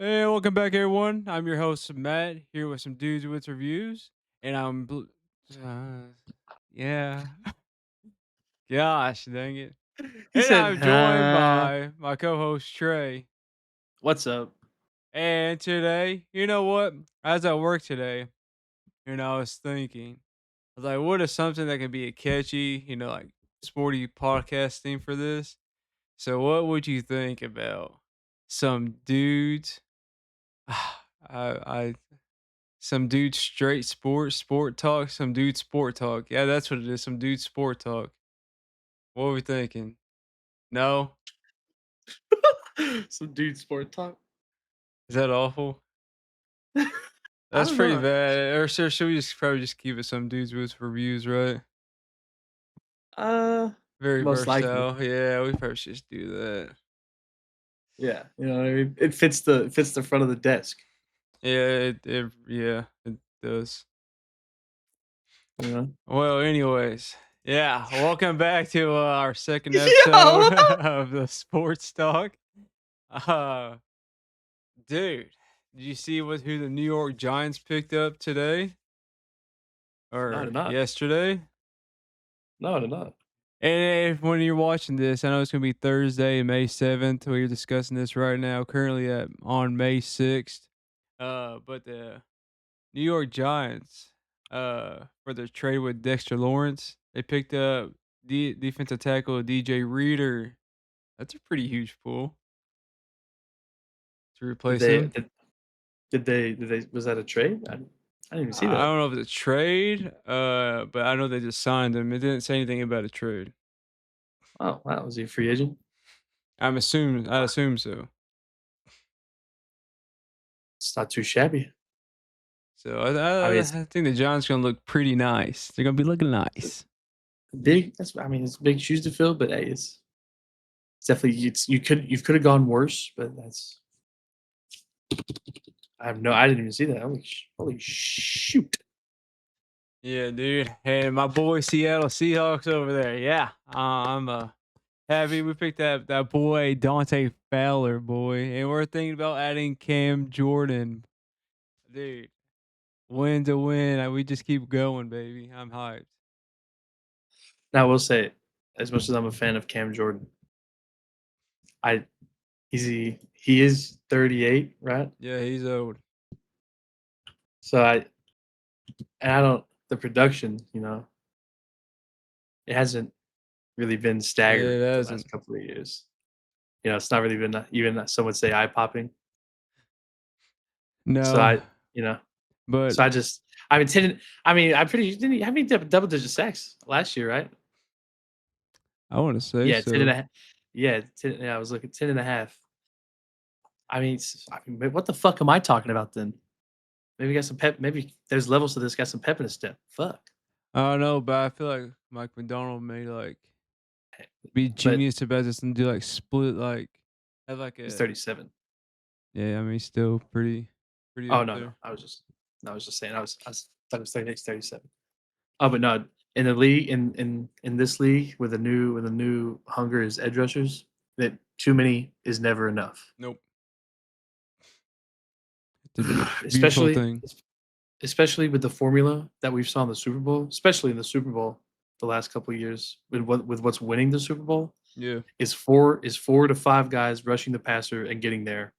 Hey, welcome back, everyone. I'm your host, Matt, here with some dudes with reviews. And uh, yeah, gosh, dang it. He And said, I'm joined huh? by my co host, Trey. What's up? And today, you know what? As I work today, I was thinking, I was like, what is something that could be a catchy, like sporty podcast theme for this? So, what would you think about some dudes? I Some dude straight sport talk, some dude sport talk. Yeah, that's what it is. Some dude sport talk. What are we thinking? No? Some dude sport talk. Is that awful? I That's don't pretty know. bad. Or should we just probably just keep it some dudes with reviews, right? Uh, Very Most likely. versatile. Yeah, we probably should just do that. Yeah, you know what I mean. It fits the front of the desk. Yeah, it does. You know. Well, anyways, yeah, welcome back to our second Yo, episode of the sports talk. Uh Dude, did you see who the New York Giants picked up today no, they're or not. yesterday? No, they're not. And if, when you're watching this, I know it's gonna be Thursday, May 7th. We're discussing this right now, currently on May 6th. But the New York Giants, for their trade with Dexter Lawrence, they picked up defensive tackle DJ Reader. That's a pretty huge pull to Did replace they? him. Did they? Was that a trade? I didn't even see I that. don't know if it's a trade, but I know they just signed him. It didn't say anything about a trade. Oh, wow. Was he a free agent? I assume so. It's not too shabby. So I mean, it's I think the Giants gonna look pretty nice. They're gonna be looking nice. big. It's big shoes to fill, but hey, it's definitely you could have gone worse, but that's I didn't even see that. Holy shoot. Yeah, dude. Hey, my boy Seattle Seahawks over there. Yeah, I'm happy we picked that boy Dante Fowler, boy, and we're thinking about adding Cam Jordan, dude. Win to win, we just keep going, baby. I'm hyped. Now I will say, as much as I'm a fan of Cam Jordan, I he is 38, right? Yeah, he's old. So I don't the production, it hasn't really been It staggering the last hasn't. couple of years. It's not really been even some would say eye popping. So No, I, you know, but so I just I mean 10 I mean I'm pretty didn't he, how many double digit sacks last year, right? I want to say Yeah, 10 and so. a half. Yeah, 10, yeah, I was looking 10 and a half. What the fuck am I talking about then? Maybe got some pep. Maybe there's levels to this. Got some pep in his step. Fuck. I don't know, but I feel like Mike McDonald may like be But genius about this and do like split have like he's a 37. yeah. I mean, he's still pretty Oh up no, no. there. I was just saying. I was thought it was 36, 37. Oh, but no. In the league, in this league, with the new hunger is edge rushers. That too many is never enough. Nope, it's a beautiful especially, thing. especially with the formula that we've saw in the Super Bowl. Especially in the Super Bowl, the last couple of years with what's winning the Super Bowl Yeah, is four to five guys rushing the passer and getting there.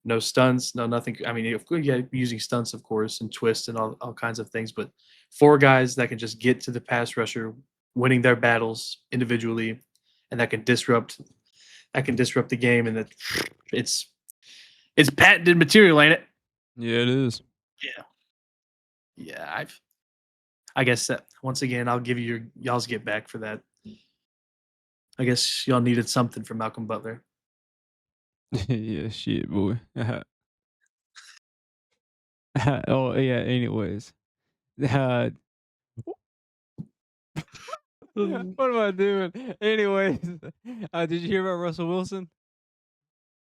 No stunts, no nothing. I mean, of course, yeah, using stunts, of course, and twists and all kinds of things, but four guys that can just get to the pass rusher, winning their battles individually, and that can disrupt the game, and that it's it's patented material, ain't it? yeah, it is. Yeah, yeah. I guess that once again, I'll give you y'all's get back for that. I guess y'all needed something from Malcolm Butler. Yeah, shit, boy. Oh yeah. Anyways, uh, Mm. what am I doing? Anyways, did you hear about Russell Wilson?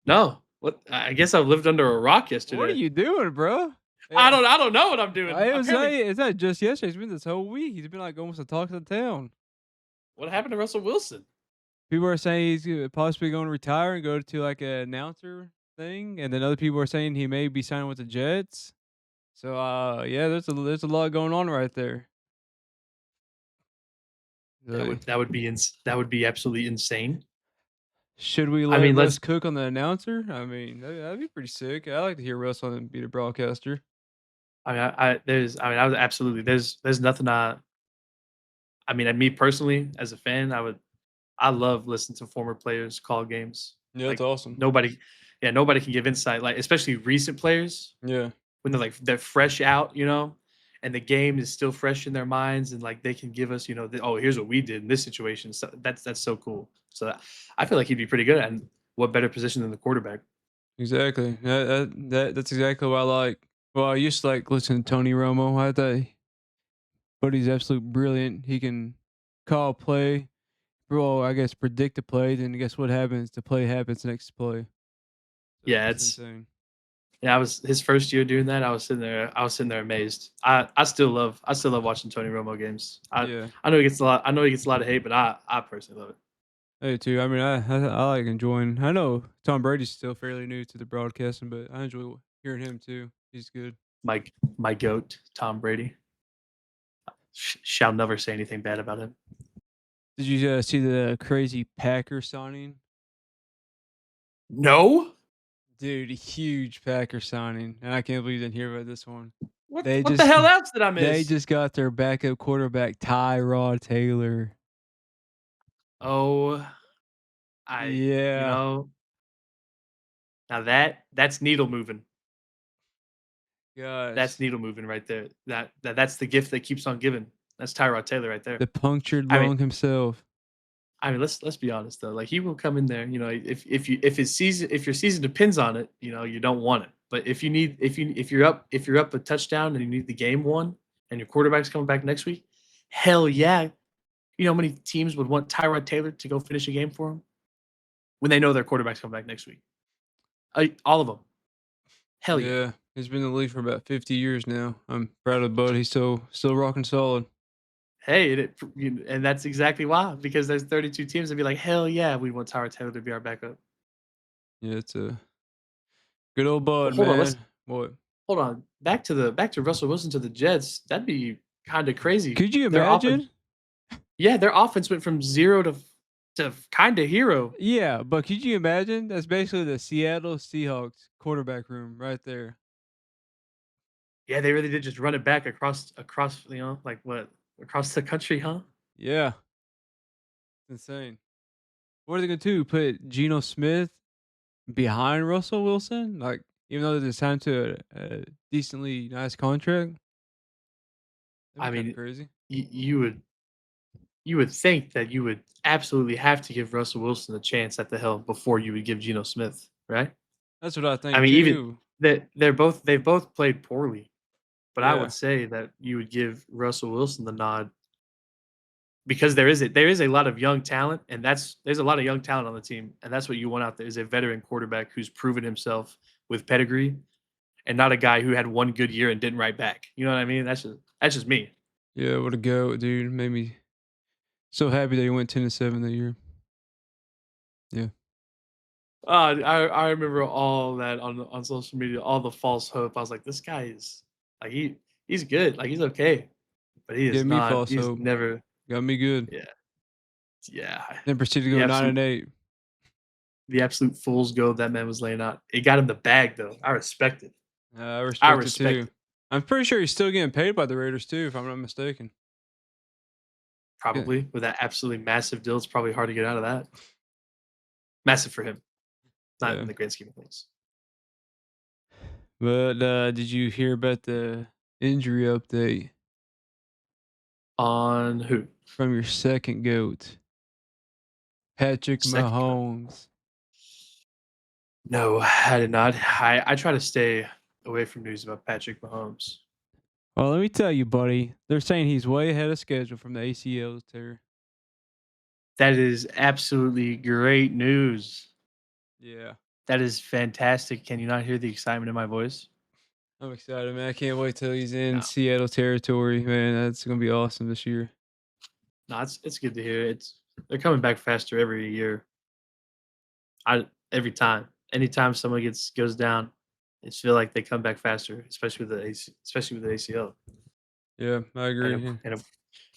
No, what? I guess I lived under a rock What are yesterday. you doing, bro? I Yeah. don't. I don't know what I'm doing. I was Apparently, saying it's not just yesterday. It's been this whole week. He's been like almost a talk of the town. what happened to Russell Wilson? People are saying he's possibly going to retire and go to like an announcer. thing, and then other people are saying he may be signing with the Jets. So, yeah, there's a lot going on right there. Really. That would be absolutely insane. Should we I let mean, Russ let's cook on the announcer? I mean, that'd be pretty sick. I like to hear Russ on and be the broadcaster. I mean, I was absolutely there's nothing I mean, and me personally, as a fan, I love listening to former players call games. Yeah, that's Like awesome. nobody, yeah, nobody can give insight. Like especially recent players Yeah, when they're fresh out, and the game is still fresh in their minds, and like they can give us, oh, here's what we did in this situation. So that's so cool. So I feel like he'd be pretty good. And what better position than the quarterback? exactly. That's exactly what I like. Well, I used to like listen to Tony Romo. I thought, but he's absolutely brilliant. He can call play. Well, I guess predict the play. Then guess what happens? The play happens next play. So Yeah, it's it's insane. yeah. I was his first year doing that. I was sitting there amazed. I still love watching Tony Romo games. Yeah. I know he gets a lot. I know he gets a lot of hate, but I personally love it. I do too. I mean, I like enjoying. I know Tom Brady's still fairly new to the broadcasting, but I enjoy hearing him too. He's good. My goat, Tom Brady. Shall never say anything bad about him. Did you see the crazy Packer signing? No. Dude, huge Packer signing, and I can't believe you didn't hear about this one. They What the just hell else did I they miss? just got their backup quarterback Tyrod Taylor. Oh, you Yeah, know, now that's needle moving. That's gosh, needle moving right there. That's the gift that keeps on giving. That's Tyrod Taylor right there. the punctured I mean, lung himself. let's be honest though. Like he will come in there. If your season depends on it, you don't want it. But if you're up a touchdown and you need the game won, and your quarterback's coming back next week, hell yeah. You know how many teams would want Tyrod Taylor to go finish a game for them when they know their quarterback's coming back next week? All of them. Hell yeah. Yeah, he's been in the league for about 50 years now. I'm proud of Bud. He's still rocking solid. Hey, and that's exactly why, because there's 32 teams that be like, hell yeah, we want Tyrod Taylor to be our backup. Yeah, it's a good old Bud, But hold on, let's man. What? hold on. Back to Russell Wilson to the Jets. That'd be kind of crazy. Could you Their offense, imagine? yeah, their offense went from zero to kind of hero. Yeah, but could you imagine? That's basically the Seattle Seahawks quarterback room right there. Yeah, they really did just run it back across, like what across the country, huh? Yeah, it's insane. What are they gonna do? Put Geno Smith behind Russell Wilson? Like, even though they signed to a decently nice contract? That'd I be kind of mean, crazy. you would think that you would absolutely have to give Russell Wilson a chance at the helm before you would give Geno Smith, right? That's what I I think mean, even too. they've both played poorly, but I would Yeah, say that you would give Russell Wilson the nod because there is a lot of young talent, and there's a lot of young talent on the team, and that's what you want out there is a veteran quarterback who's proven himself with pedigree, and not a guy who had one good year and didn't write back. You know what I mean? That's just me. yeah. What a go, dude! Made me so happy that he went 10-7 that year. Yeah, I remember all that on social media, all the false hope. I was like, this guy is like he's good, like he's okay, but he is get me not. false He's hope. never. Got me good. Yeah, yeah. Then proceeded to The go nine absolute and eight. the absolute fool's gold that man was laying out. It got him the bag though. I respect it. I I respect it respect too. it. I'm pretty sure he's still getting paid by the Raiders too, if I'm not mistaken. Yeah, Probably with that absolutely massive deal, it's probably hard to get out of that. Massive for him, not yeah. in the grand scheme of things. But did you hear about the injury update On who? from your second goat, Patrick Second go. Mahomes? No, I did not. I try to stay away from news about Patrick Mahomes. Well, let me tell you, buddy. They're saying he's way ahead of schedule from the ACL tear. That is absolutely great news. Yeah, That is fantastic. Can you not hear the excitement in my voice? I'm excited, man. I can't wait till he's in No, Seattle territory, man. That's gonna be awesome this year. no, it's good to hear. They're coming back faster every year. I every time. anytime someone goes down, I just feel like they come back faster, especially with the ACL. Yeah, I And agree. of Yeah. and of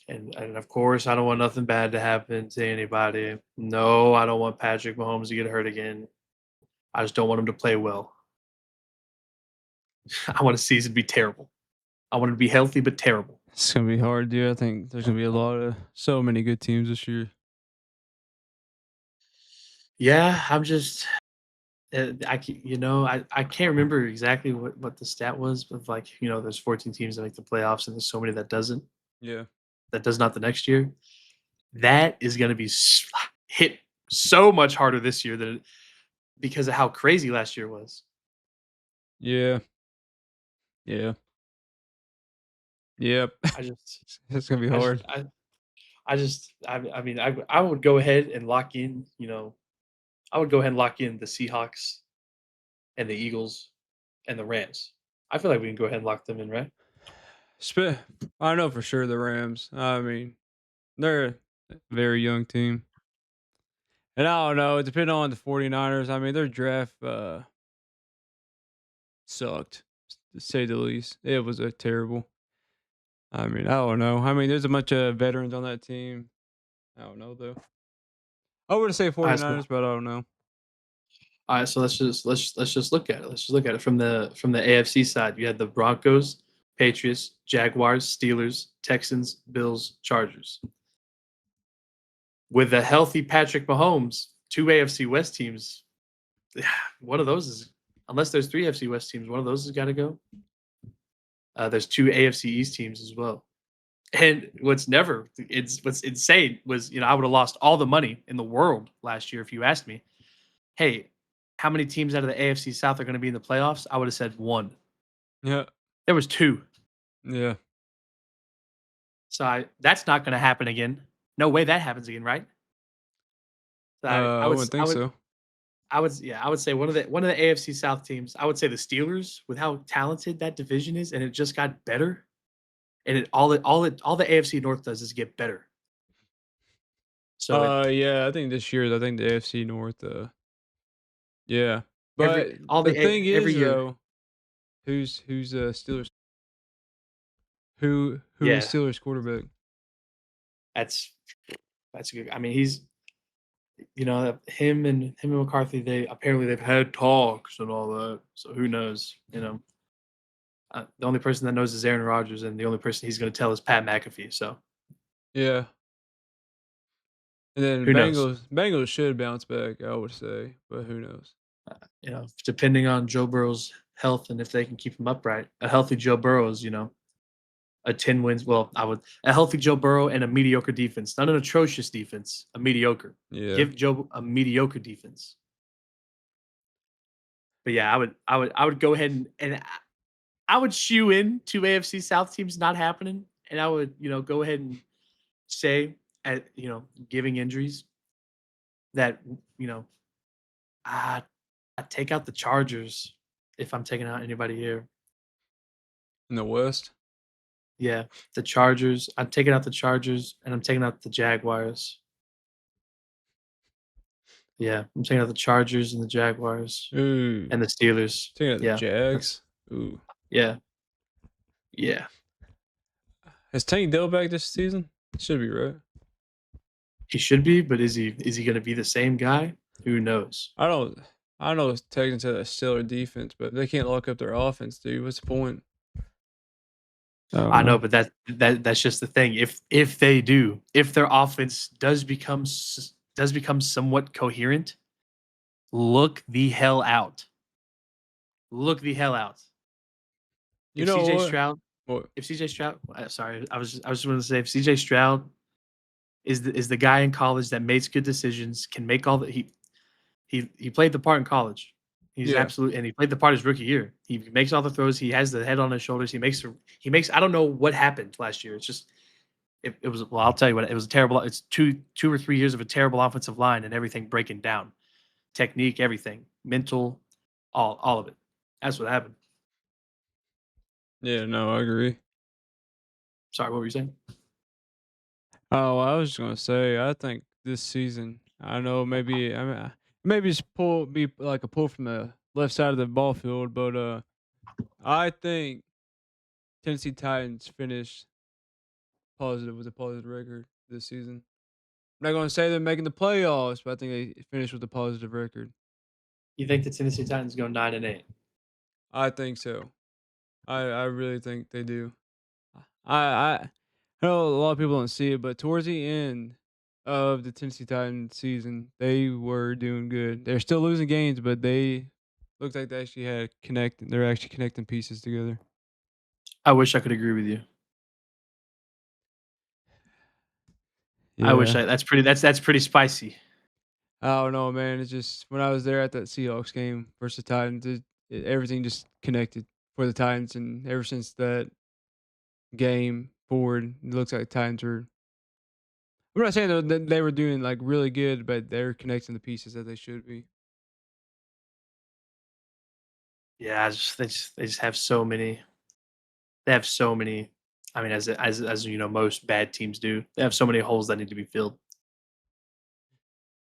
and of course, I don't want nothing bad to happen to anybody. No, I don't want Patrick Mahomes to get hurt again. I just don't want him to play well. I want his season to be terrible. I want him to be healthy but terrible. It's gonna be hard, dude. I think there's gonna be a lot of so many good teams this year. Yeah, I'm just I can't remember exactly what the stat was, but like there's 14 teams that make the playoffs, and there's so many Yeah. that does not the next year. That is going to be hit so much harder this year because of how crazy last year was. Yeah. Yeah. Yep. I just It's gonna be I just hard. I mean I would go ahead and lock in. I would go ahead and lock in the Seahawks and the Eagles and the Rams. I feel like we can go ahead and lock them in, right? Spe I know for sure the Rams. I mean, they're a very young team. And I don't know, depending on the 49ers, I mean, their draft, sucked, to say the least. It was a terrible. I mean, I don't know. I mean, there's a bunch of veterans on that team. I don't know, though. I would say All right, so 49ers, but I don't know. All right, so let's just look at it. Let's just look at it from the AFC side. You had the Broncos, Patriots, Jaguars, Steelers, Texans, Bills, Chargers. With a healthy Patrick Mahomes, two AFC West teams, one of those is unless there's three AFC West teams, one of those has got to go. There's two AFC East teams as well. And what's insane was I would have lost all the money in the world last year if you asked me, hey, how many teams out of the AFC South are going to be in the playoffs? I would have said one. Yeah. There was two. Yeah. So that's not going to happen again. No way that happens again, right? So I wouldn't think so. I would say one of the AFC South teams. I would say the Steelers, with how talented that division is, and it just got better. And all the AFC North does is get better. So Yeah, I think this year, I think the AFC North, yeah. every But all the the thing every is, year, though, who's Steelers? Who is yeah, Steelers quarterback? that's that's good. I mean, he's him and McCarthy. They've had talks and all that. So who knows? The only person that knows is Aaron Rodgers, and the only person he's going to tell is Pat McAfee. So Yeah. And then who knows? Bengals should bounce back, I would say, but who knows? Depending on Joe Burrow's health and if they can keep him upright, a healthy Joe Burrow is, a 10 wins. Well, a healthy Joe Burrow and a mediocre defense, not an atrocious defense, a mediocre. Yeah. Give Joe a mediocre defense. But yeah, I would go ahead and I would shoe in two AFC South teams not happening, and I would go ahead and say at giving injuries that you know I I take out the Chargers if I'm taking out anybody here. In the West? Yeah, the Chargers. I'm taking out the Chargers, and I'm taking out the Jaguars. Yeah, I'm taking out the Chargers and the Jaguars Ooh. and the Steelers. Taking out the Yeah, that's Jags? Ooh. yeah, yeah. Is Tank Dell back this season? Should be, right? He should be, but is he going to be the same guy? Who knows? I don't I know Texans had a stellar defense, but if they can't lock up their offense, dude, what's the point? I don't I know, know. but that's just the thing. If their offense does become somewhat coherent, look the hell out. Look the hell out. You If know CJ what? Stroud, What? if CJ Stroud, sorry, I was just going to say if CJ Stroud is the guy in college that makes good decisions, can make all the he played the part in college. Yeah. And he played the part his rookie year. He makes all the throws. He has the head on his shoulders. He makes. I don't know what happened last year. It's just it was. Well, I'll tell you what. It was a terrible. It's 2 or 3 years of a terrible offensive line and everything breaking down, technique, everything, mental, all of it. That's what happened. Yeah, no, I agree. Sorry, what were you saying? Oh, I was just gonna say, I think this season, I know maybe I maybe just be like a pull from the left side of the ball field, but I think Tennessee Titans finished positive with a positive record this season. I'm not going to say they're making the playoffs, but I think they finished with a positive record. You think the Tennessee Titans go 9-8? I think so. I really think they do. I know a lot of people don't see it, but towards the end of the Tennessee Titans season, they were doing good. They're still losing games, but they looked like they actually had connecting. They're actually connecting pieces together. I wish I could agree with you. I wish Yeah. that's pretty spicy. I don't know, man. It's just when I was there at that Seahawks game versus the Titans, everything just connected for the Titans, and ever since that game forward, it looks like the Titans are. I'm not saying that they were doing like really good, but they're connecting the pieces that they should be. Yeah, they just have so many. They have so many. I mean, as you know, most bad teams do. They have so many holes that need to be filled.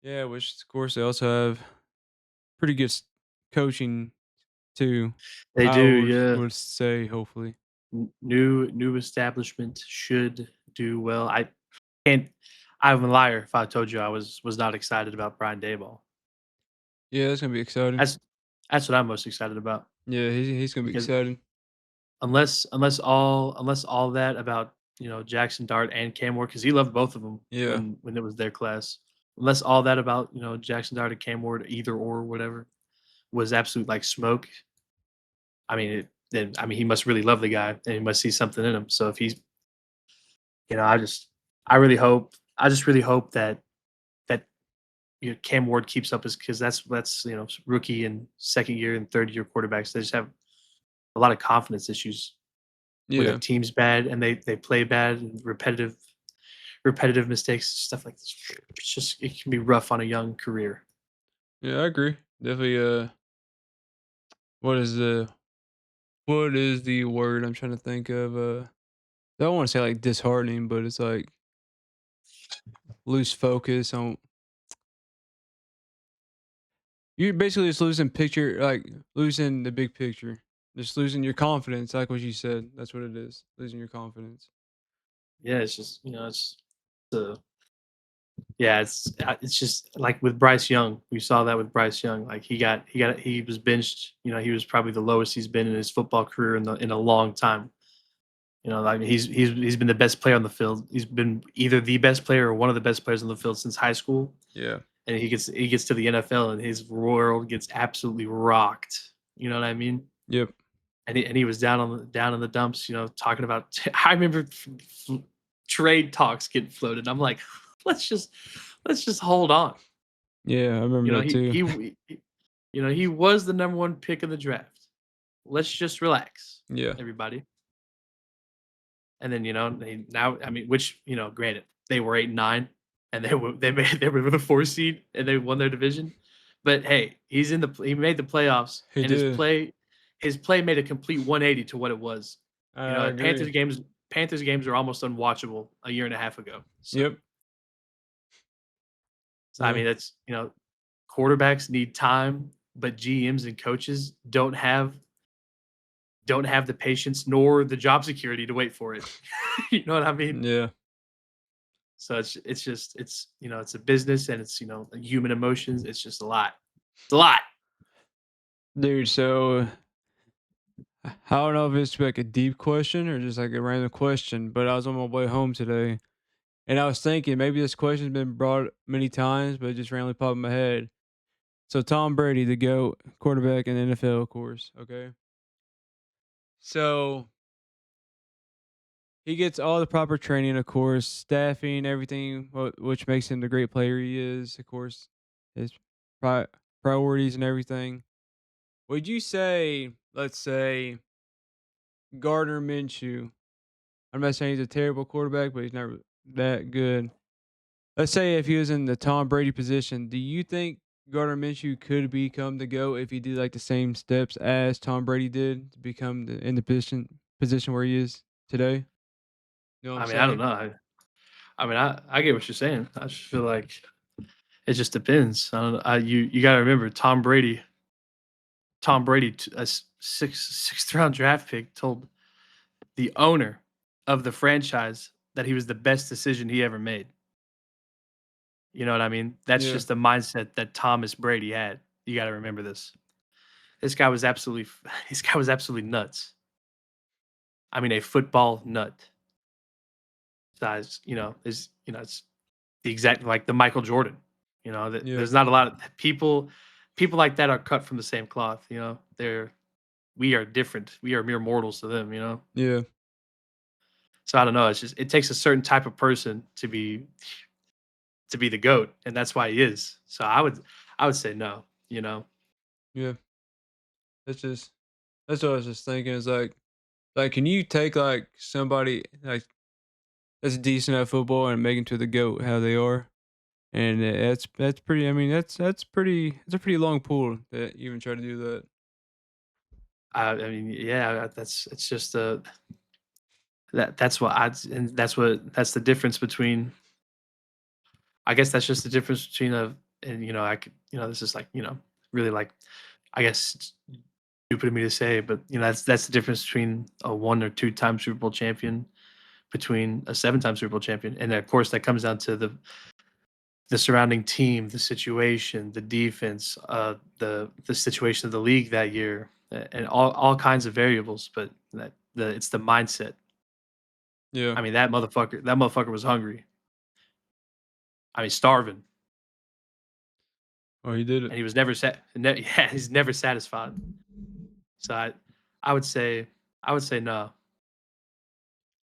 Yeah, which of course they also have pretty good coaching too. They I do, yeah. would say hopefully. New establishment should do well. Can't. I'm a liar if I told you I was not excited about Brian Daboll. Yeah, that's gonna be exciting. That's that's what I'm most excited about Yeah, he's gonna be because exciting. unless all that about Jackson Dart and Cam Ward because he loved both of them Yeah, when it was their class. Unless all that about Jackson Dart and Cam Ward either or whatever was absolute like smoke. I mean, then I mean he must really love the guy and he must see something in him. So if he's I just I just really hope that Cam Ward keeps up his because that's rookie and second year and third year quarterbacks. They just have a lot of confidence issues where their yeah, team's bad and they play bad and repetitive mistakes, stuff like this. It's just it can be rough on a young career. yeah. I agree. Definitely. What is the word I'm trying to think of? I don't want to say like disheartening, but it's like lose focus on. You're basically just losing picture, like losing the big picture, just losing your confidence. Like what you said, that's what it is. Losing your confidence. Yeah, it's just uh, yeah, it's just like with Bryce Young. We saw that with Bryce Young. Like he was benched. He was probably the lowest he's been in his football career in a long time. Like he's been the best player on the field. He's been either the best player or one of the best players on the field since high school. Yeah. And he gets to the NFL and his world gets absolutely rocked. You know what I mean? Yep. And he was down in the dumps. Talking about. I remember trade talks getting floated. I'm like, let's just let's just hold on. Yeah, I remember that too. He was the number one pick in the draft. Let's just relax, Yeah. everybody. And then now I mean, which granted they were 8-9, and they were the 4 seed and they won their division. But hey, he made the playoffs, He and did. his play made a complete 180 to what it was. I agree. Panthers games are almost unwatchable a year and a half ago. So Yep. so I Yeah. mean that's quarterbacks need time, but GMs and coaches don't have the patience nor the job security to wait for it. You know what I mean? Yeah. So it's just it's a business and it's human emotions. It's just a lot. It's a lot. Dude, so I don't know if it's like a deep question or just like a random question, but I was on my way home today and I was thinking maybe this question's been brought many times, but it just randomly popped in my head. So Tom Brady, the GOAT quarterback in the NFL, of course. Okay. So he gets all the proper training, of course, staffing, everything, which makes him the great player he is, of course, his pri- priorities and everything. Would you say, let's say, Gardner Minshew? I'm not saying he's a terrible quarterback, but he's not that good. Let's say if he was in the Tom Brady position, do you think Gardner Minshew could become the GOAT if he did like the same steps as Tom Brady did to become in the position where he is today? You know what I'm I mean, I don't saying? know. I mean, I get what you're saying. I just feel like It just depends. I don't you gotta remember Tom Brady, sixth round draft pick, told the owner of the franchise that he was the best decision he ever made. You know what I mean? That's Yeah, just the mindset that Thomas Brady had. You gotta remember this. This guy was absolutely this guy was absolutely nuts. I mean, a football nut size, it's the exact like the Michael Jordan. That yeah, there's not a lot of people like that are cut from the same cloth, we are different. We are mere mortals to them. yeah, So I don't know. It's just it takes a certain type of person to be the goat, and that's why he is. So I would say no. You know, yeah. That's just that's what I was just thinking. Is like, can you take like somebody like that's decent at football and make them to the goat how they are? And that's pretty. I mean, that's pretty. It's a pretty long pull to even try to do that. I mean, yeah, that's it's just that's what and that's the difference between. I guess that's just the difference between and I could this is like really like I guess stupid of me to say, but that's the difference between a 1 or 2 time Super Bowl champion between a 7 time Super Bowl champion, and of course that comes down to the surrounding team, the situation, the defense, the situation of the league that year, and all kinds of variables. But it's the mindset. Yeah. I mean, that motherfucker was hungry. I mean, starving, Oh, he did it. and he was never yeah, he's never satisfied. So I would say no.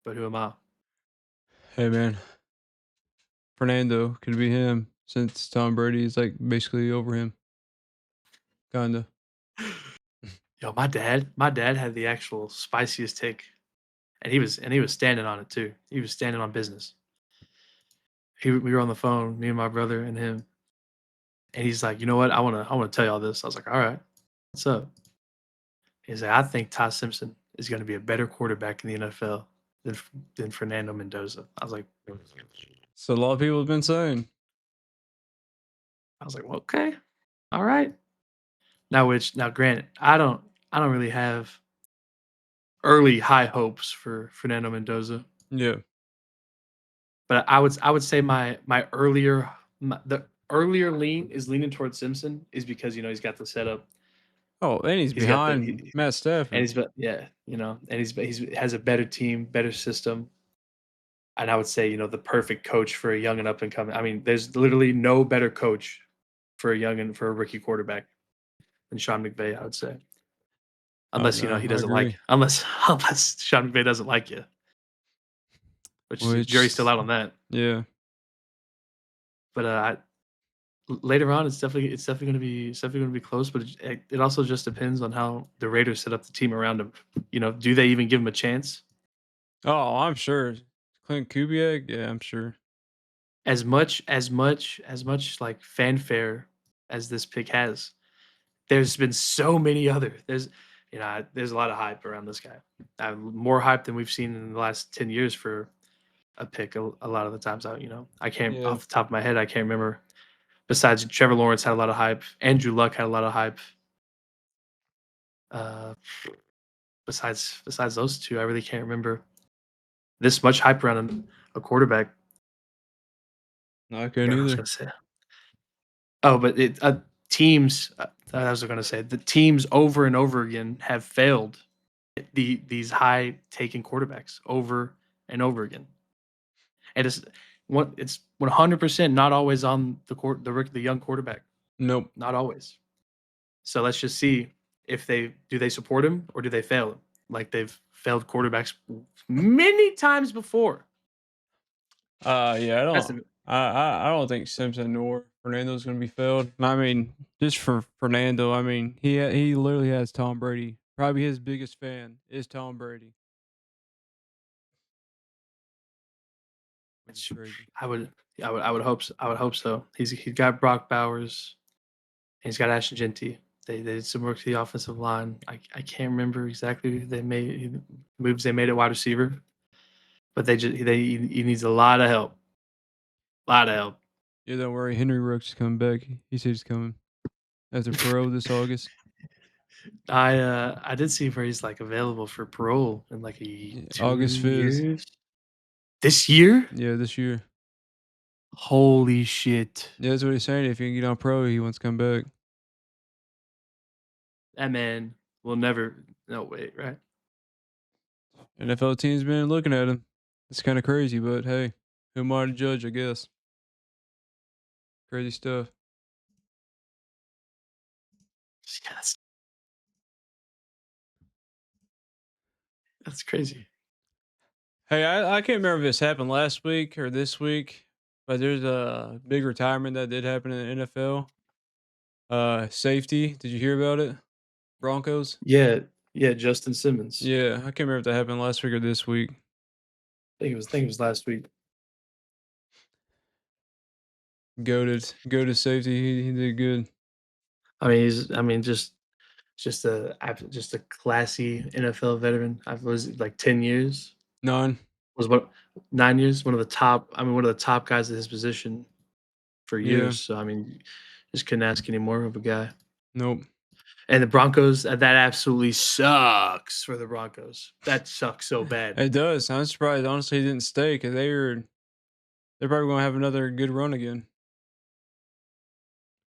But who am I? Hey man, Fernando could be him since Tom Brady is like basically over him, kinda. Yo, my dad had the actual spiciest take, and he was standing on it too. He was standing on business. We were on the phone, me and my brother and him, and he's like, "You know what? I wanna tell y'all this." I was like, "All right, what's up?" He's like, "I think Ty Simpson is gonna be a better quarterback in the NFL than Fernando Mendoza." I was like, So a lot of people have been saying. "Well, okay, all right." Now, granted, I don't really have early high hopes for Fernando Mendoza, Yeah. but I would say the earlier lean is leaning towards Simpson is because he's got the setup. Oh, and he's He's got the behind Matt and Stafford. he's but yeah, and he's has a better team, better system. And I would say, the perfect coach for a young and up and coming. I mean, there's literally no better coach for a young and for a rookie quarterback than Sean McVay, I would say. Oh Unless, no, he I doesn't agree. unless Sean McVay doesn't like you, which is jury's still Which, out on that. yeah. But later on, it's definitely gonna be close. But it also just depends on how the Raiders set up the team around him. Do they even give him a chance? Oh, I'm sure. Clint Kubiak, yeah, I'm sure. As much like fanfare as this pick has, there's been so many other there's a lot of hype around this guy. More hype than we've seen in the last 10 years for a pick. A lot of the times, I can't Yeah. off the top of my head, I can't remember. Besides, Trevor Lawrence had a lot of hype. Andrew Luck had a lot of hype. Uh, besides those two, I really can't remember this much hype around a quarterback. No, I I couldn't forgot what I was either. gonna say. Oh, but teams. That was what I was gonna say. The teams over and over again have failed these high taken quarterbacks over and over again. And it's 100% not always on the young quarterback. Nope. Not always. So let's just see if they support him or do they fail him like they've failed quarterbacks many times before. Yeah, That's the I don't think Simpson nor Fernando's gonna be failed. I mean, just for Fernando, I mean, he literally has Tom Brady. Probably his biggest fan is Tom Brady. That'd be which crazy. I would hope so. He's got Brock Bowers and he's got Ashton Genty. They did some work to the offensive line. I can't remember exactly they made moves they made at wide receiver, but he needs a lot of help. A lot of help. Yeah, don't worry, Henry Ruggs is coming back. He said he's coming after parole this August. I did see where he's like available for parole in like Yeah, August 5th. 2 years. This year? Yeah, this year. Holy shit. Yeah, that's what he's saying. If he can get on pro, he wants to come back. That man will never no wait, right? NFL teams been looking at him. It's kind of crazy, but hey, who am I to judge? I guess. Crazy stuff. Yeah, that's crazy. Hey, I can't remember if this happened last week or this week, but there's a big retirement that did happen in the NFL. Safety. Did you hear about it? Broncos. Yeah, yeah, Justin Simmons. Yeah, I can't remember if that happened last week or this week. I think it was last week. Goated safety. He did good. I mean, just a classy NFL veteran. I was like 10 years. 9. Was what 9 years, one of the top guys at his position for Yeah. years. So I mean, just couldn't ask any more of a guy. Nope. And the Broncos, that absolutely sucks for the Broncos. That sucks so bad. It does. I'm surprised. Honestly, he didn't stay because they're probably gonna have another good run again.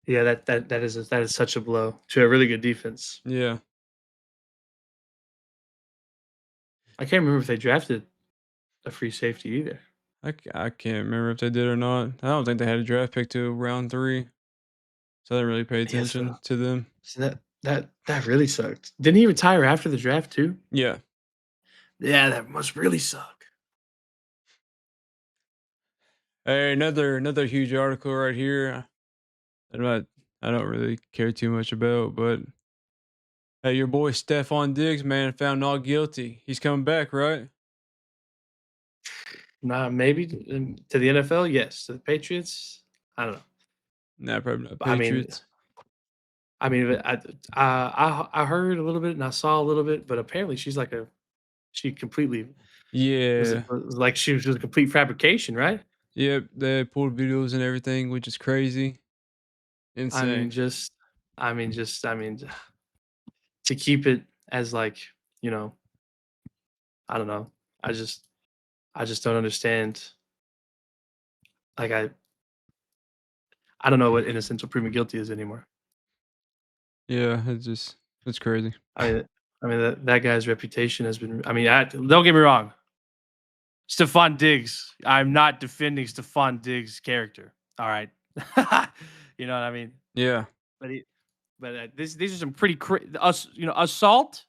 Yeah, that is such a blow to a really good defense. Yeah. I can't remember if they drafted a free safety either. I can't remember if they did or not. I don't think they had a draft pick to round 3, so I didn't really pay Yeah, so attention to them. so that really sucked. Didn't he retire after the draft too? Yeah. Yeah, that must really suck. Hey, another huge article right here. I'm not I don't really care too much about, but hey, your boy Stephon Diggs, man, found not guilty. He's coming back, right? Nah, maybe to the NFL, yes. To the Patriots, I don't know. Nah, probably not But I mean, Patriots. I mean, I heard a little bit and I saw a little bit, but apparently she completely Yeah. was like she was a complete fabrication, right? Yep, they pulled videos and everything, which is crazy. I mean, Insane. just I mean, to keep it as like, you know, I don't know. I just I just don't understand. Like I don't know what innocent until proven guilty is anymore. Yeah, it's crazy. I mean that guy's reputation has been. I mean, don't get me wrong. Stephon Diggs. I'm not defending Stephon Diggs' character. All right, you know what I mean. Yeah, But these are some pretty assault.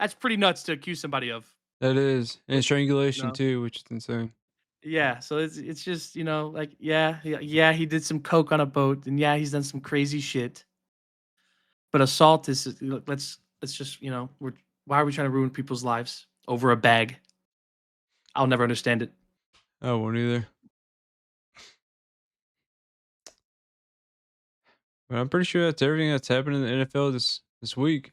That's pretty nuts to accuse somebody of. that is. And You strangulation know. too, which is insane. Yeah, so it's just like yeah, he did some coke on a boat, and yeah, he's done some crazy shit. But assault is let's just why are we trying to ruin people's lives over a bag? I'll never understand it. I won't either. But I'm pretty sure that's everything that's happened in the NFL this week.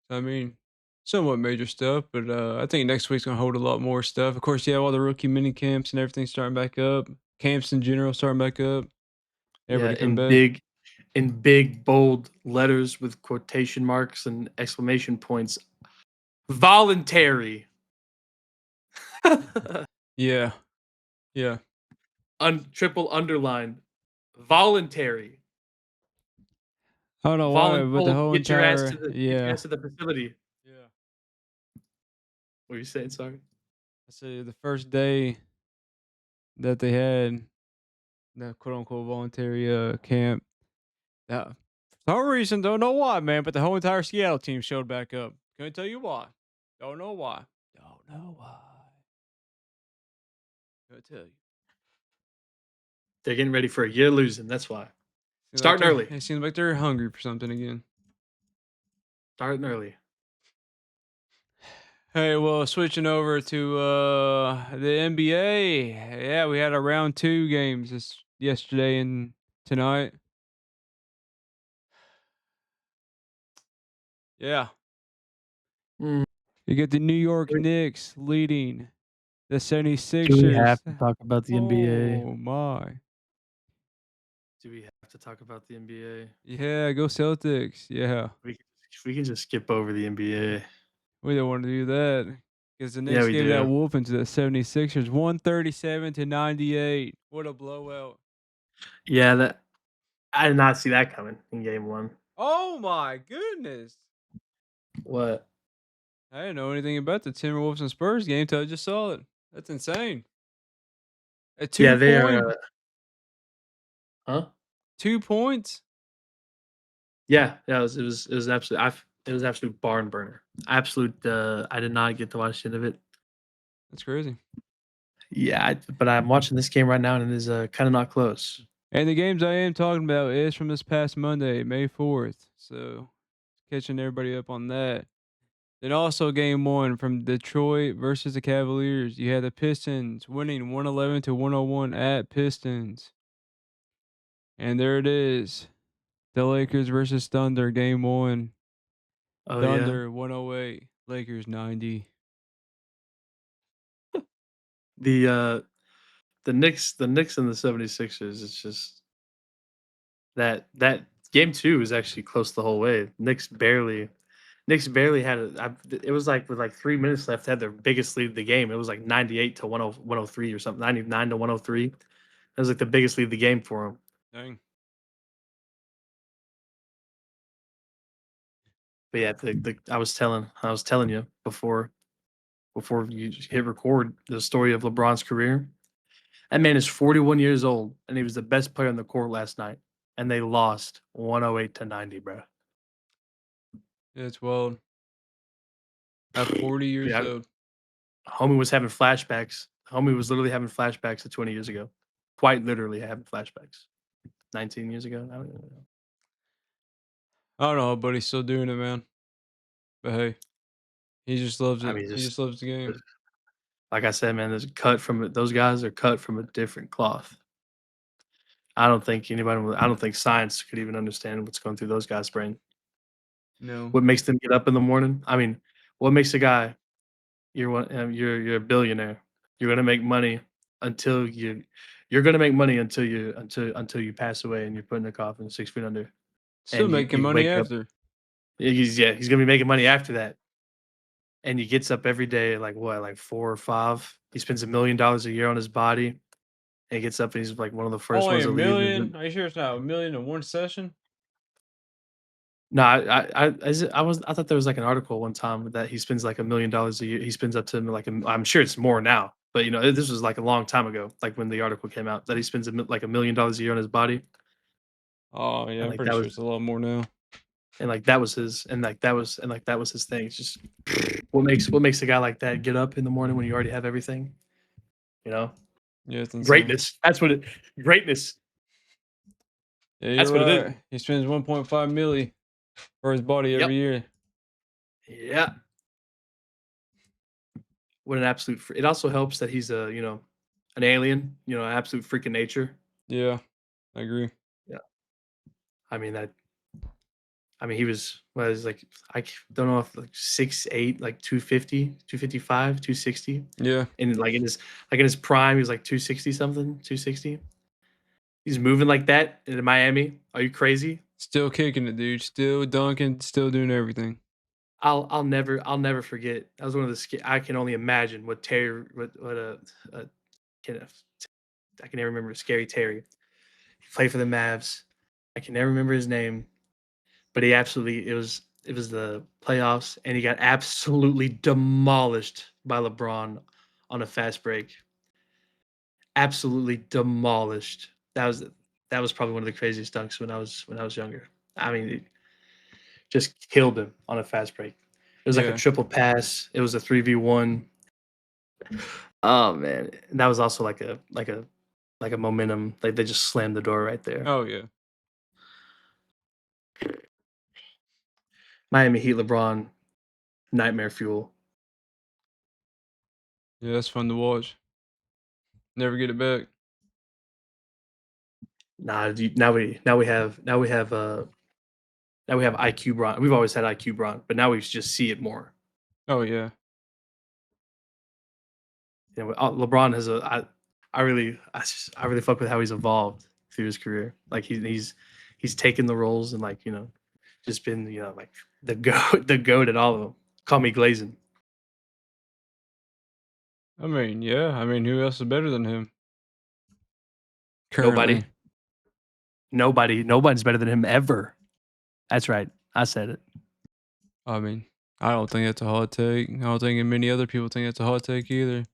I mean, somewhat major stuff, but I think next week's gonna hold a lot more stuff. Of course, you have all the rookie mini camps and everything starting back up. Camps in general starting back up. Yeah, Everybody come back. in big bold letters with quotation marks and exclamation points. Voluntary. Yeah, yeah. Triple underline. Voluntary. I don't know why, but the Voluntold, whole entire get your yeah, ass to the facility. yeah. What are you saying? Sorry. I say the first day that they had the quote unquote voluntary camp. For some reason, don't know why, man, but the whole entire Seattle team showed back up. Couldn't tell you why. Don't know why. Don't know why. Couldn't tell you. They're getting ready for a year losing. That's why. Seems like Starting they're early. it seems like they're hungry for something again. Starting early. Hey, well, switching over to the NBA. Yeah, we had our round 2 games yesterday and tonight. Yeah. Mm. You get the New York Do Knicks leading the we 76ers. have to talk about the NBA? Oh my. Do we have to talk about the NBA? Yeah, go Celtics. Yeah. We can just skip over the NBA. We don't want to do that because the Yeah, Knicks we gave that do. whooping to the 76ers 137 to 98. What a blowout. Yeah, that I did not see that coming in game 1. Oh my goodness. What? I didn't know anything about the Timberwolves and Spurs game till I just saw it. That's insane. A Yeah, two they are, point, huh? 2 points. Yeah, yeah, it was absolute it was absolute barn burner. Absolute, I did not get to watch the end of it. That's crazy. Yeah, but I'm watching this game right now, and it is, kinda not close. And the games I am talking about is from this past Monday, May 4th. So catching everybody up on that. Then also game one from Detroit versus the Cavaliers. You had the Pistons winning 111 to 101 at Pistons. And there it is. The Lakers versus Thunder, game one. Oh, yeah? Thunder 108, Lakers 90. The, the Knicks and the 76ers, it's just that game 2 was actually close the whole way. Knicks barely had it was like with like 3 minutes left, had their biggest lead of the game. It was like 98 to 103 or something, 99 to 103. That was like the biggest lead of the game for them. Dang. But yeah, I was telling you before you hit record the story of LeBron's career. That man is 41 years old, and he was the best player on the court last night, and they lost 108 to 90, bro. Yeah, it's wild. At 40 years Yeah, old. homie was having flashbacks. Homie was literally having flashbacks to 20 years ago. Quite literally having flashbacks. 19 years ago. I don't even know. I don't know, but he's still doing it, man. But hey, he just loves I it. mean, He just loves the game. like I said, man, those guys are cut from a different cloth. I don't think science could even understand what's going through those guys' brain. No. What makes them get up in the morning? I mean, what makes a guy you're a billionaire. You're gonna make money until you're gonna make money until you pass away and you're put in a coffin 6 feet under, Still and making you money wake up. after. He's gonna be making money after that, and he gets up every day at like what, like 4 or 5. He spends $1 million a year on his body, and he gets up and he's like one of the first Only ones a to leave. million? Are you sure it's not a million in one session? No, I thought there was like an article one time that he spends like $1 million a year. He spends up to like I'm sure it's more now, but this was like a long time ago, like when the article came out that he spends like $1 million a year on his body, Oh, yeah, and I'm like pretty that sure was it's a lot more now. and like that was his and like that was his thing. It's just what makes a guy like that get up in the morning when you already have everything, you know? Yeah, it's insane. Greatness. Greatness. Yeah, you're That's what it is. right. He spends 1.5 milli for his body Yep. every year. Yeah. What an absolute. It also helps that he's an alien. An absolute freak of nature. Yeah, I agree. Yeah. I mean that. I mean he was like don't know if like 6'8", like 250, 255, 260, Yeah, and like in his prime he was like 260 something, 260. He's moving like that in Miami. Are you crazy? still kicking it, dude. Still dunking, still doing everything. I'll never forget. That was one of I can only imagine what Terry what can I can never remember Scary Terry. He played for the Mavs. I can never remember his name, but it was the playoffs, and he got absolutely demolished by LeBron on a fast break. Absolutely demolished. That was probably one of the craziest dunks when I was younger. I mean, it just killed him on a fast break. It was like a Yeah. triple pass. It was a 3v1. Oh man, and that was also like a momentum. Like they just slammed the door right there. Oh, yeah. Miami Heat LeBron nightmare fuel. Yeah, that's fun to watch. Never get it back. Now we have IQ Bron. We've always had IQ Bron, but now we just see it more. Oh, yeah. LeBron has I really fuck with how he's evolved. through his career. Like he's taken the roles and like just been like the goat the goat at all of them. Call me Glazing. I mean, yeah. I mean, who else is better than him Nobody, currently? nobody's better than him ever. That's right. I said it. I mean, I don't think that's a hot take. I don't think many other people think that's a hot take either.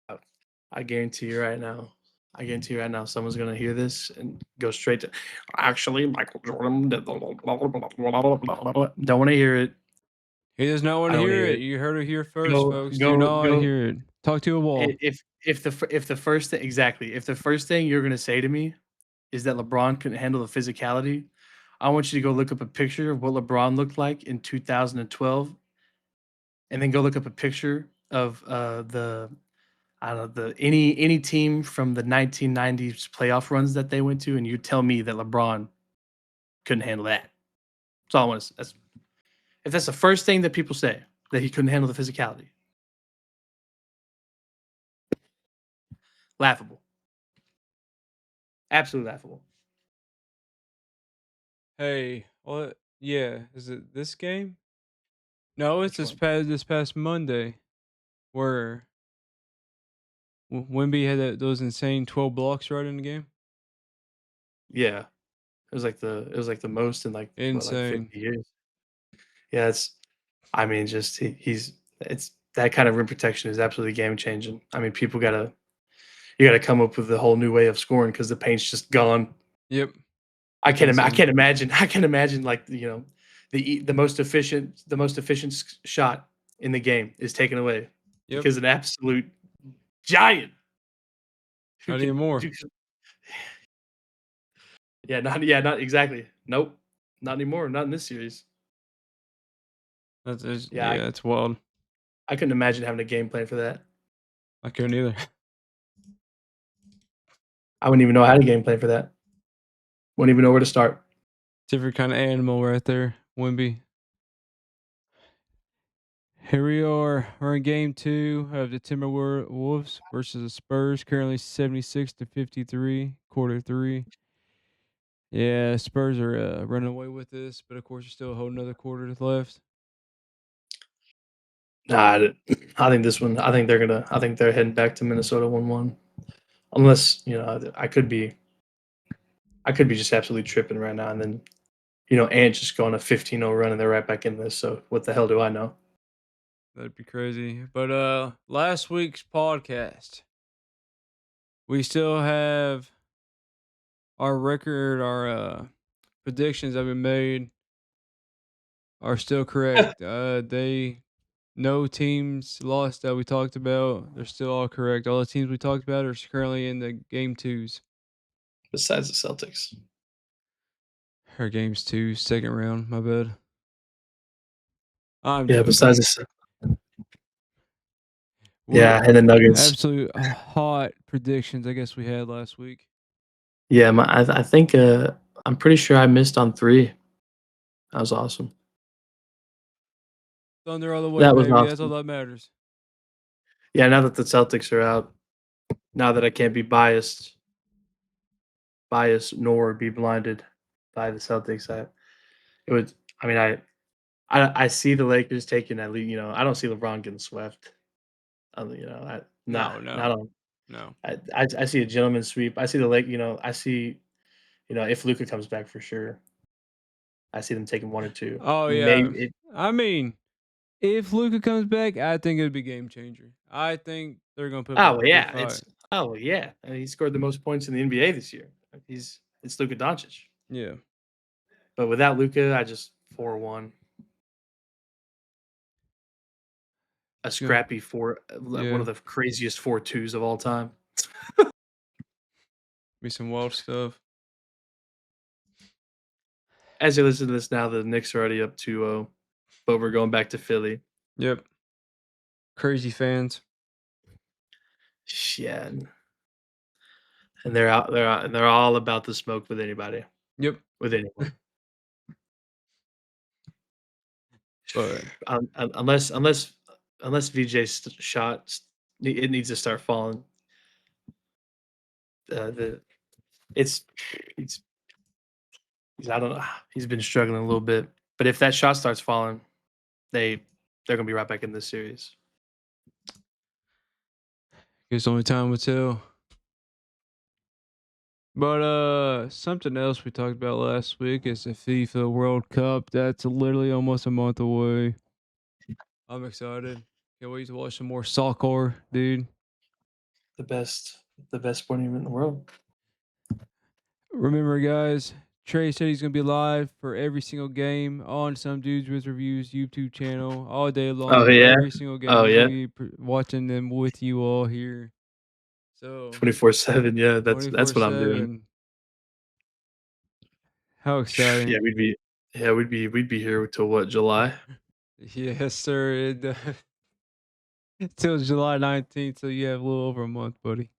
Uh, I guarantee you right now. I guarantee you right now, someone's gonna hear this and go straight to. Actually, Michael Jordan did the. Don't want to hear it. He does not want I to don't want to hear hear it. it. You heard it here first, Go, folks. Do go, not go. hear it. Talk to a wall. If the first thing exactly if the first thing you're gonna say to me is that LeBron couldn't handle the physicality, I want you to go look up a picture of what LeBron looked like in 2012, and then go look up a picture of the I don't know the any team from the 1990s playoff runs that they went to, and you tell me that LeBron couldn't handle that. That's all I want to. That's if that's the first thing that people say that he couldn't handle the physicality, laughable, absolutely laughable. Hey, what? Yeah, is it this game? No, it's Which one? this past Monday where Wimby had those insane 12 blocks right in the game. Yeah, it was like the most in like what like Insane. 50 years. Yeah, it's I mean just he's it's that kind of rim protection is absolutely game changing. I mean people gotta you gotta come up with a whole new way of scoring because the paint's just gone. Yep. I Insane. can't imagine I can't imagine like the most efficient shot in the game is taken away Yep. because an absolute giant who Not can anymore. do not exactly. Nope. Not anymore. Not in this series. Yeah, Yeah, it's wild. I couldn't imagine having a game plan for that. I couldn't either. I wouldn't even know how to game plan for that. Wouldn't even know where to start. Different kind of animal right there, Wimby. Here we are. We're in game two of the Timberwolves versus the Spurs. Currently 76-53, quarter three. Yeah, Spurs are running away with this, but of course, there's still a whole another quarter left. Nah, I think this one. I think they're heading back to Minnesota 1-1. Unless I could be just absolutely tripping right now, and then Ant just going a 15-0 run, and they're right back in this. So what the hell do I know? That'd be crazy. But last week's podcast, we still have our record, our predictions that we made are still correct. They no teams lost that we talked about. They're still all correct. All the teams we talked about are currently in the game twos Besides the Celtics. or games two, second round. My bad. I'm Yeah, besides joking. the What yeah, and the Nuggets. absolute hot predictions I guess we had last week. Yeah, I think I'm pretty sure I missed on 3. That was awesome. Thunder all the way, That was baby. That's all awesome. that matters. Yeah, now that the Celtics are out, now that I can't be biased nor be blinded by the Celtics, it would. I mean, I see the Lakers taking at least. I don't see LeBron getting swept. No, not no, on. no. I see a gentleman's sweep. I see the Lake. I see. If Luca comes back for sure, I see them taking 1 or 2. Oh yeah. Maybe. I mean, if Luca comes back, I think it'd be game changer. I think they're gonna put up a Oh good yeah, fight. he scored the most points in the NBA this year. It's Luka Doncic. Yeah. But without Luka, I just 4-1. A It's gonna scrappy one yeah, of the craziest 4-2s of all time. be some wild stuff. As you listen to this now, the Knicks are already up 2-0, but we're going back to Philly. Yep. Crazy fans. Yeah, and they're all about the smoke with anybody, Yep. with anyone. But Unless VJ's shot it needs to start falling. The it's he's I don't know. He's been struggling a little bit, but if that shot starts falling, they they're gonna be right back in this series. Guess only time will tell. But something else we talked about last week is the FIFA World Cup. That's literally almost a month away. I'm excited. Can't wait to watch some more soccer, dude. The best the best sporting event in the world. Remember, guys, Trey said he's gonna be live for every single game on Some Dudes with Reviews YouTube channel all day Oh long. yeah. Every single game, Oh he's gonna yeah. be watching them with you all here. So 24/7. Yeah, twenty four that's what I'm doing. seven. How exciting! Yeah, we'd be here till what, July? Yes, sir. Till July 19th, so you have a little over a month, buddy.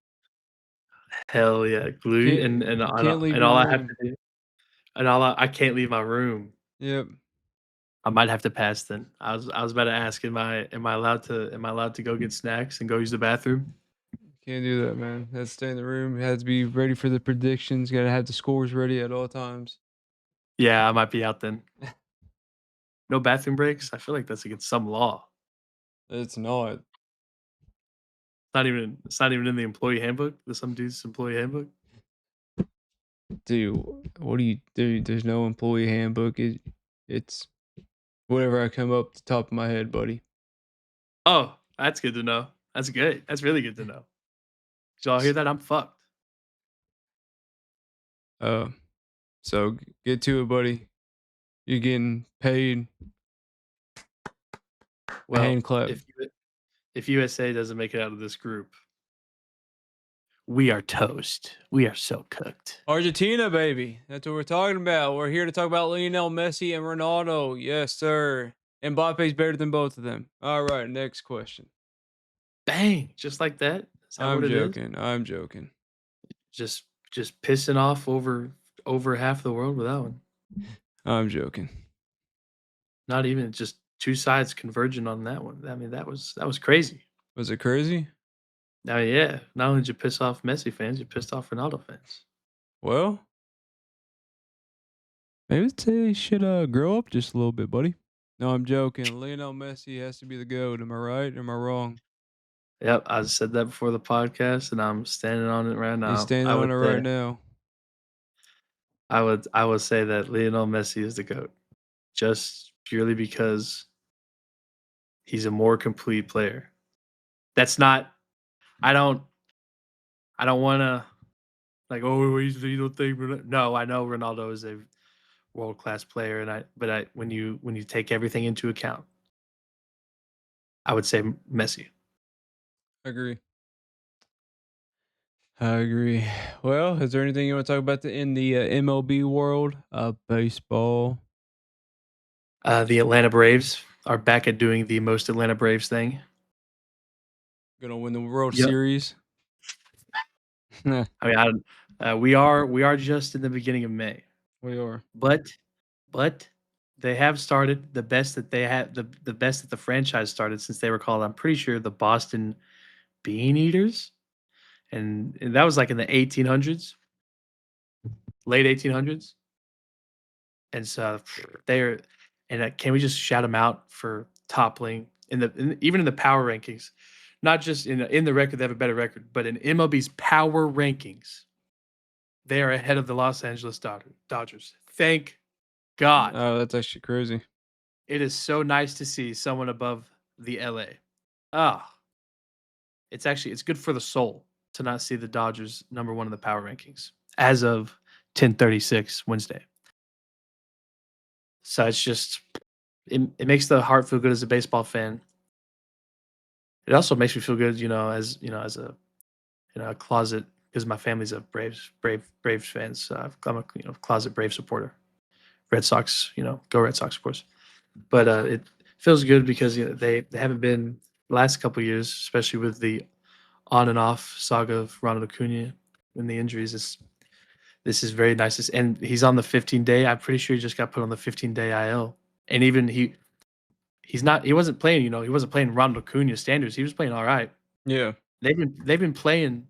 Hell yeah, glue and Can't leave and your all I have room. to do and all I can't leave my room. Yep. I might have to pass then. I was about to ask, am I allowed to go get snacks and go use the bathroom? Can't do that, man. Has to stay in the room. Has to be ready for the predictions. Got to have the scores ready at all times. Yeah, I might be out then. No bathroom breaks? I feel like that's against some law. It's not. It's not even in the employee handbook, the some dude's employee handbook. Dude, what do you do? There's no employee handbook. It's whatever I come up the top of my head, buddy. Oh, that's good to know. That's good. That's really good to know. Did y'all hear that? I'm fucked. Uh, so get to it, buddy. You're getting paid a Well, hand clap. if USA doesn't make it out of this group, we are toast. We are so cooked. Argentina, baby. That's what we're talking about. We're here to talk about Lionel Messi and Ronaldo. Yes, sir. Mbappe's better than both of them. All right, next question. Bang, just like that. Is that I'm what it is? joking. I'm joking. Just just pissing off over half the world with that one. I'm joking. Not even just two sides converging on that one. I mean, that was crazy. Was it crazy? Now, yeah, not only did you piss off Messi fans, you pissed off Ronaldo fans. Well, maybe they should grow up just a little bit, buddy. No, I'm joking. Lionel Messi has to be the GOAT. Am I right? Or am I wrong? Yep, I said that before the podcast, and I'm standing on it right He's now. standing on it right now. I would say that Lionel Messi is the GOAT, just purely because he's a more complete player. That's not. I don't. I don't want to like. Oh, you don't think? No, I know Ronaldo is a world class player, and I when you take everything into account, I would say Messi. I agree. I agree. Well, is there anything you want to talk about in the MLB world? Baseball. The Atlanta Braves are back at doing the most Atlanta Braves thing. Gonna win the World Yep. Series. we I mean, we are just in the beginning of May, are. but but they have started the best that they had the best that the franchise started since they were called. I'm pretty sure the Boston Bean Eaters, and that was like in the 1800s, late 1800s, and so they're and can we just shout them out for toppling even in the power rankings, not just in the record they have a better record, but in MLB's power rankings. They are ahead of the Los Angeles Dodgers. Thank God. Oh, that's actually crazy. It is so nice to see someone above the LA. Ah, it's good for the soul to not see the Dodgers number 1 in the power rankings as of 10:36 Wednesday. So it's just it makes the heart feel good as a baseball fan. It also makes me feel good, as a a closet because my family's a Braves fans. So I'm a closet Brave supporter. Red Sox, go Red Sox, of course. But it feels good because they haven't been the last couple of years, especially with the on and off saga of Ronald Acuna and the injuries. This is very nice, and he's on the 15-day. I'm pretty sure he just got put on the 15-day IL, and even he wasn't playing. He wasn't playing Ronald Acuna standards. He was playing all right. Yeah. They've been playing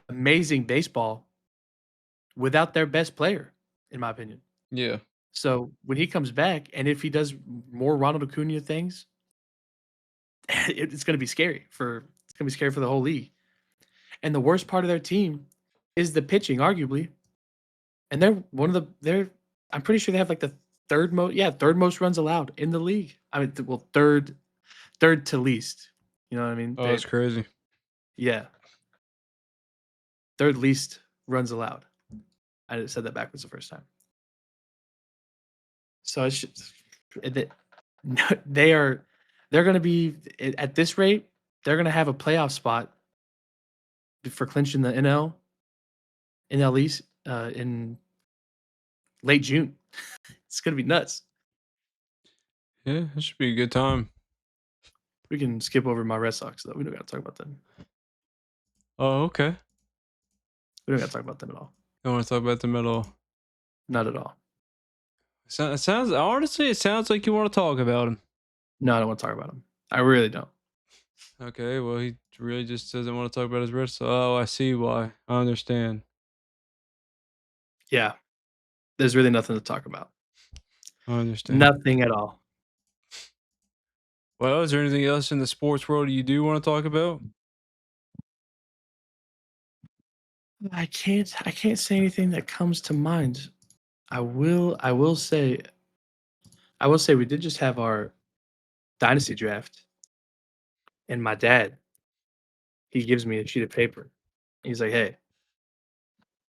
amazing baseball without their best player, in my opinion. Yeah. So when he comes back, and if he does more Ronald Acuna things, it's going to be scary for the whole league. And the worst part of their team is the pitching, arguably, and they're one of the they're. I'm pretty sure they have like the third most runs allowed in the league. I mean, well, third to least. You know what I mean? Oh, that's crazy. Yeah, third least runs allowed. I said that backwards the first time. So it's just, it- they are they're going to be at this rate. They're going to have a playoff spot for clinching the NL East in late June. It's going to be nuts. Yeah, it should be a good time. We can skip over my Red Sox though. We don't got to talk about them. Oh, okay. We don't got to talk about them at all. I want to talk about them at all. Not at all. It sounds honestly, it sounds like you want to talk about him. No, I don't want to talk about them. I really don't. Okay, well, he really just doesn't want to talk about his Red Sox. Oh, I see why. I understand. Yeah, there's really nothing to talk about. I understand. Nothing at all. Well, is there anything else in the sports world you do want to talk about? I can't say anything that comes to mind. I will say we did just have our dynasty draft, and my dad, he gives me a sheet of paper. He's like, "Hey,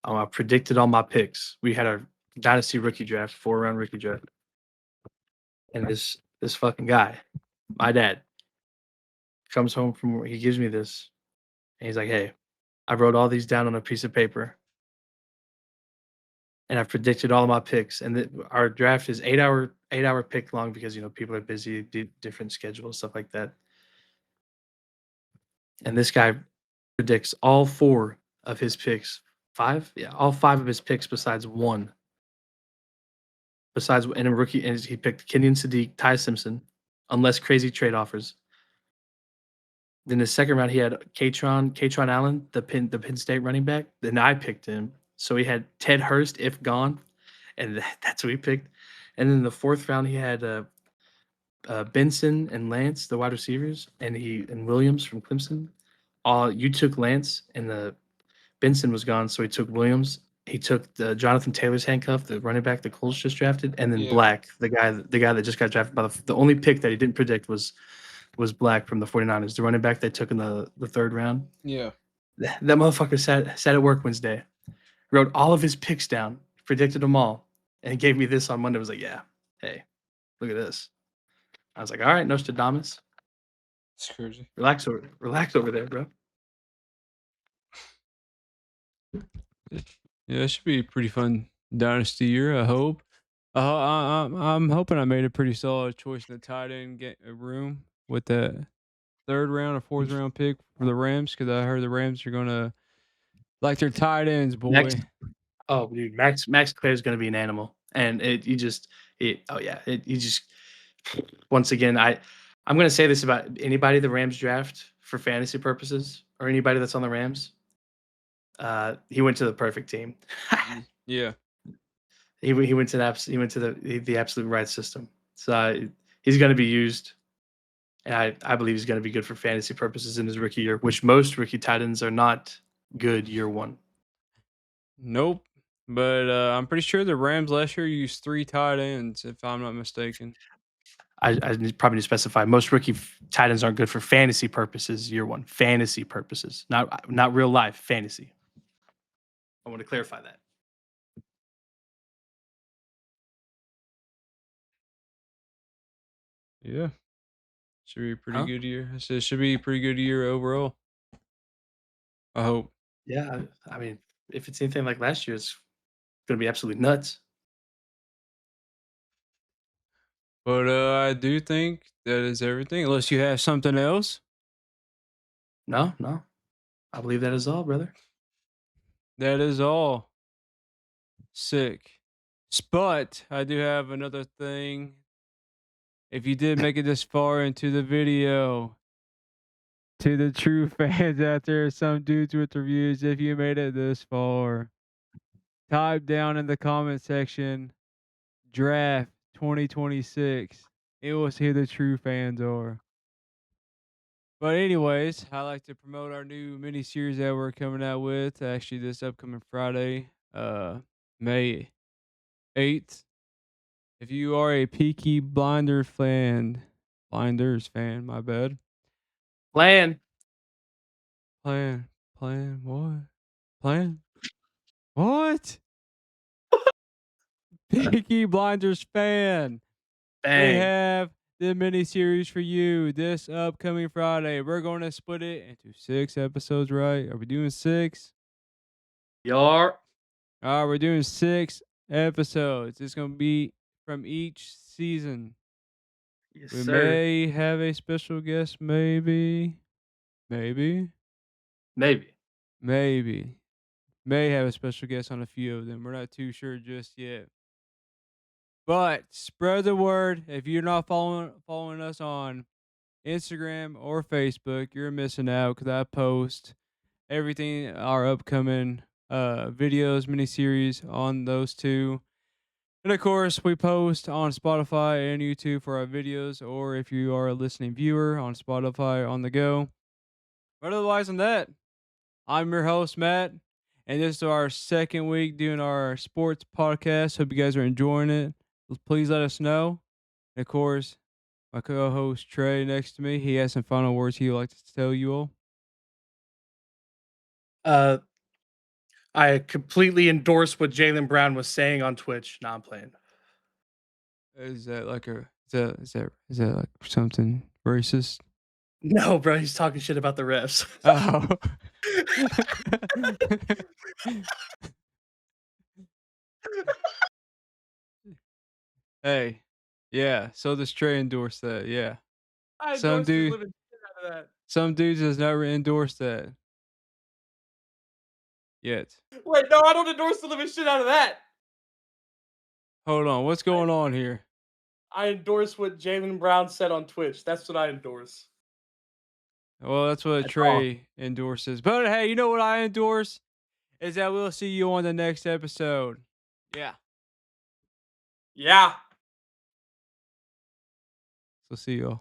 I predicted all my picks. We had our dynasty rookie draft, 4-round rookie draft, and this fucking guy, my dad, comes home from work. He gives me this, and he's like, "Hey, I wrote all these down on a piece of paper, and I've predicted all of my picks. And our draft is 8-hour pick long because people are busy, different schedules, stuff like that. And this guy predicts all four of his picks, five, yeah, all five of his picks besides one. Besides, and a rookie, and he picked Kenyon Sadiq, Ty Simpson, unless crazy trade offers. Then the second round, he had Katron Allen, the Penn State running back. Then I picked him. So he had Ted Hurst if gone, and that's who he picked. And then the fourth round, he had Benson and Lance, the wide receivers, and Williams from Clemson. You took Lance, and the Benson was gone, so he took Williams. He took the Jonathan Taylor's handcuff, the running back the Colts just drafted, and then Yeah. Black, the guy that just got drafted by the only pick that he didn't predict was Black from the 49ers, the running back they took in the third round. Yeah. That motherfucker sat at work Wednesday, wrote all of his picks down, predicted them all, and gave me this on Monday. Was like, yeah, hey, look at this. I was like, all right, Nostradamus, It's crazy. relax over there, bro. Yeah, it should be a pretty fun dynasty year, I hope. I'm hoping I made a pretty solid choice in the tight end get a room with that third round or fourth round pick for the Rams because I heard the Rams are gonna like their tight ends, Max, boy. oh dude, Max Clare is gonna be an animal, and oh yeah, you just once again I'm gonna say this about anybody the Rams draft for fantasy purposes or anybody that's on the Rams. He went to the perfect team. Yeah. He went to the absolute right system. So he's going to be used, and I believe he's going to be good for fantasy purposes in his rookie year, which most rookie tight ends are not good year one. Nope. But I'm pretty sure the Rams last year used 3 tight ends, if I'm not mistaken. Probably need to specify most rookie tight ends aren't good for fantasy purposes year one. Fantasy purposes, not real life fantasy. I want to clarify that. Yeah. Should be a pretty Huh? good year. I said it should be a pretty good year overall. I hope. Yeah, I mean, if it's anything like last year, it's going to be absolutely nuts. But I do think that is everything, unless you have something else. No, no, I believe that is all, brother. That is all. Sick. But I do have another thing. If you did make it this far into the video, To the true fans out there, some dudes with reviews, if you made it this far, type down in the comment section draft 2026. It will see who the true fans are. But anyways, I like to promote our new mini series that we're coming out with. Actually, this upcoming Friday, May 8th. If you are a Peaky Blinders fan, my bad. Plan. Plan, plan, what? Plan, what? Peaky Blinders fan. We Bang. have the mini series for you this upcoming Friday. We're going to split it into 6 episodes, right? Are we doing 6? Yar. All right, we're doing 6 episodes. It's going to be from each season. Yes, We sir. may have a special guest, maybe. Maybe. Maybe. Maybe. May have a special guest on a few of them. We're not too sure just yet. But spread the word. If you're not following us on Instagram or Facebook, you're missing out because I post everything our upcoming videos, miniseries on those two. And of course, we post on Spotify and YouTube for our videos, or if you are a listening viewer on Spotify on the go. But otherwise than that, I'm your host, Matt, and this is our second week doing our sports podcast. Hope you guys are enjoying it. Please let us know. And of course, my co-host Trey next to me, he has some final words he would like to tell you all. Uh, I completely endorse what Jalen Brown was saying on Twitch. Nah, I'm playing. Is that like a is that like something racist? No, bro, he's talking shit about the refs. Oh. Hey, yeah. So does Trey endorse that? Yeah. I Some endorsed the dude, living shit out of that. some dudes has never endorsed that yet. Wait, no, I don't endorse the living shit out of that. Hold on, what's I, going on here? I endorse what Jalen Brown said on Twitch. That's what I endorse. Well, that's what That's all. Trey endorses. But hey, you know what I endorse is that we'll see you on the next episode. Yeah. Yeah. So see y'all.